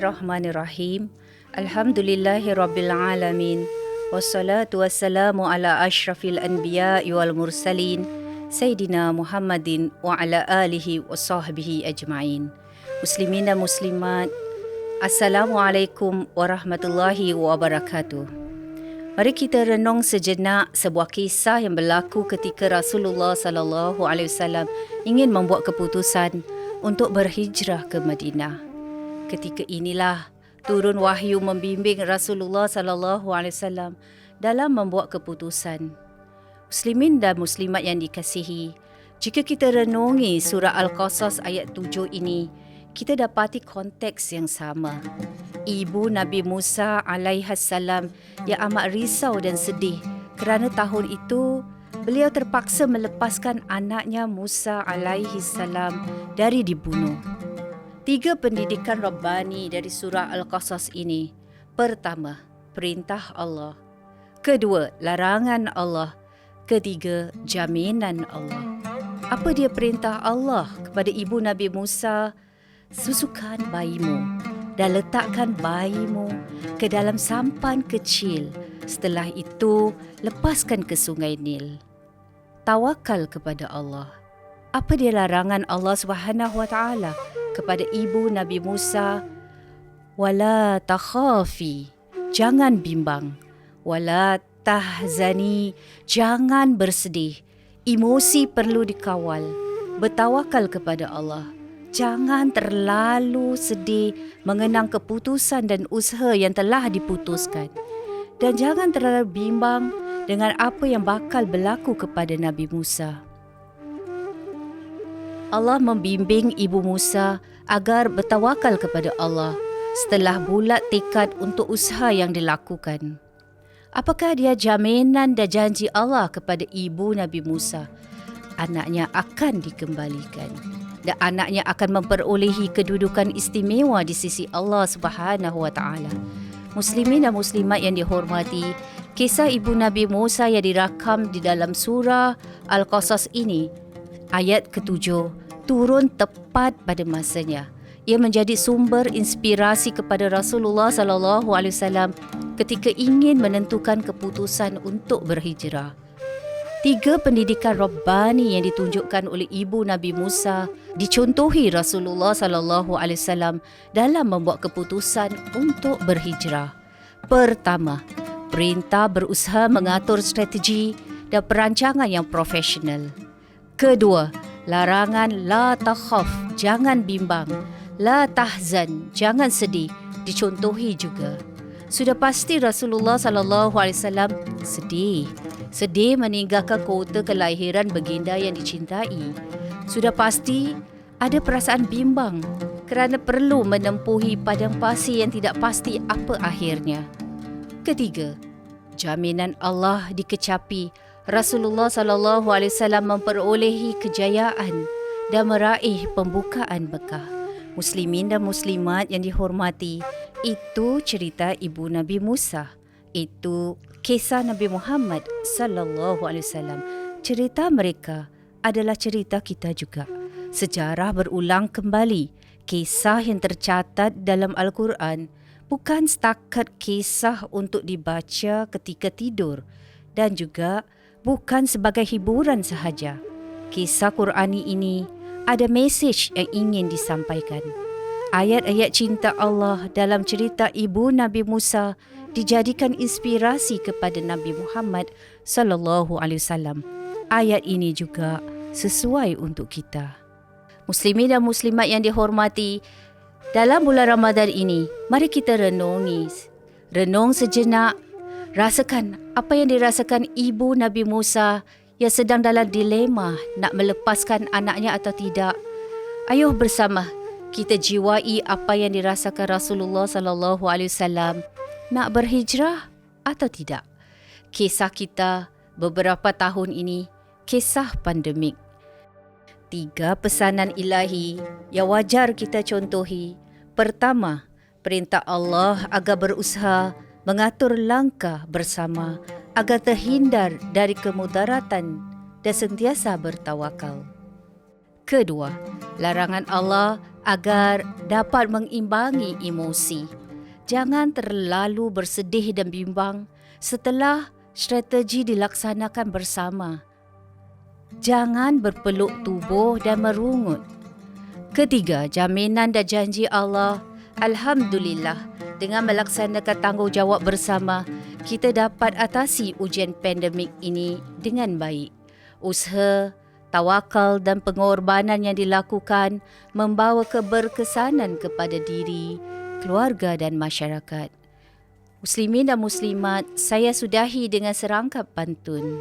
Bismillahirrahmanirrahim. Alhamdulillahirrabbilalamin. Wassalatu wassalamu ala ashrafil anbiya'i wal mursalin Sayyidina Muhammadin wa ala alihi wa sahbihi ajma'in. Muslimin dan muslimat, Assalamualaikum warahmatullahi wabarakatuh. Mari kita renung sejenak sebuah kisah yang berlaku ketika Rasulullah sallallahu alaihi wasallam ingin membuat keputusan untuk berhijrah ke Madinah. Ketika inilah turun wahyu membimbing Rasulullah sallallahu alaihi wasallam dalam membuat keputusan. Muslimin dan muslimat yang dikasihi, jika kita renungi surah Al-Qasas ayat 7 ini, kita dapati konteks yang sama. Ibu Nabi Musa alaihissalam yang amat risau dan sedih kerana tahun itu beliau terpaksa melepaskan anaknya Musa alaihissalam dari dibunuh. 3 pendidikan Rabbani dari surah Al-Qasas ini. Pertama, perintah Allah. Kedua, larangan Allah. Ketiga, jaminan Allah. Apa dia perintah Allah kepada ibu Nabi Musa? Susukan bayimu dan letakkan bayimu ke dalam sampan kecil. Setelah itu, lepaskan ke sungai Nil. Tawakal kepada Allah. Apa dia larangan Allah SWT kepada ibu Nabi Musa? Wala takhafi, jangan bimbang. Wala tahzani, jangan bersedih. Emosi perlu dikawal. Bertawakal kepada Allah. Jangan terlalu sedih mengenang keputusan dan usaha yang telah diputuskan. Dan jangan terlalu bimbang dengan apa yang bakal berlaku kepada Nabi Musa. Allah membimbing ibu Musa agar bertawakal kepada Allah setelah bulat tekad untuk usaha yang dilakukan. Apakah dia jaminan dan janji Allah kepada ibu Nabi Musa? Anaknya akan dikembalikan dan anaknya akan memperolehi kedudukan istimewa di sisi Allah Subhanahu wa taala. Muslimin dan muslimat yang dihormati, kisah ibu Nabi Musa yang dirakam di dalam surah Al-Qasas ini, ayat ke-7 turun tepat pada masanya. Ia menjadi sumber inspirasi kepada Rasulullah sallallahu alaihi wasallam ketika ingin menentukan keputusan untuk berhijrah. 3 pendidikan Rabbani yang ditunjukkan oleh ibu Nabi Musa dicontohi Rasulullah sallallahu alaihi wasallam dalam membuat keputusan untuk berhijrah. Pertama, perintah berusaha mengatur strategi dan perancangan yang profesional. Kedua, larangan la takhaf, jangan bimbang. La tahzan, jangan sedih, dicontohi juga. Sudah pasti Rasulullah sallallahu alaihi wasallam sedih meninggalkan kota kelahiran baginda yang dicintai. Sudah pasti ada perasaan bimbang kerana perlu menempuhi padang pasir yang tidak pasti apa akhirnya. Ketiga, jaminan Allah dikecapi. Rasulullah sallallahu alaihi wasallam memperolehi kejayaan dan meraih pembukaan Mekah. Muslimin dan muslimat yang dihormati, itu cerita ibu Nabi Musa. Itu kisah Nabi Muhammad sallallahu alaihi wasallam. Cerita mereka adalah cerita kita juga. Sejarah berulang kembali. Kisah yang tercatat dalam Al-Quran bukan setakat kisah untuk dibaca ketika tidur dan juga bukan sebagai hiburan sahaja. Kisah Qurani ini ada mesej yang ingin disampaikan. Ayat-ayat cinta Allah dalam cerita ibu Nabi Musa dijadikan inspirasi kepada Nabi Muhammad sallallahu alaihi wasallam. Ayat ini juga sesuai untuk kita. Muslimin dan muslimat yang dihormati, dalam bulan Ramadan ini, mari kita renung sejenak, rasakan apa yang dirasakan ibu Nabi Musa yang sedang dalam dilema nak melepaskan anaknya atau tidak. Ayuh bersama kita jiwai apa yang dirasakan Rasulullah sallallahu alaihi wasallam nak berhijrah atau tidak. Kisah kita beberapa tahun ini kisah pandemik. 3 pesanan ilahi yang wajar kita contohi. Pertama, perintah Allah agar berusaha mengatur langkah bersama agar terhindar dari kemudaratan dan sentiasa bertawakal. Kedua, larangan Allah agar dapat mengimbangi emosi. Jangan terlalu bersedih dan bimbang setelah strategi dilaksanakan bersama. Jangan berpeluk tubuh dan merungut. Ketiga, jaminan dan janji Allah. Alhamdulillah, dengan melaksanakan tanggungjawab bersama, kita dapat atasi ujian pandemik ini dengan baik. Usaha, tawakal dan pengorbanan yang dilakukan membawa keberkesanan kepada diri, keluarga dan masyarakat. Muslimin dan muslimat, saya sudahi dengan serangkap pantun.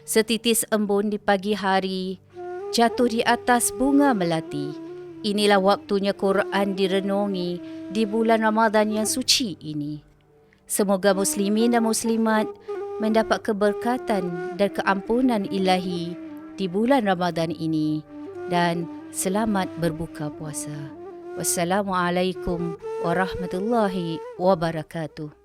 Setitis embun di pagi hari, jatuh di atas bunga melati. Inilah waktunya Quran direnungi di bulan Ramadan yang suci ini. Semoga muslimin dan muslimat mendapat keberkatan dan keampunan ilahi di bulan Ramadan ini dan selamat berbuka puasa. Wassalamualaikum warahmatullahi wabarakatuh.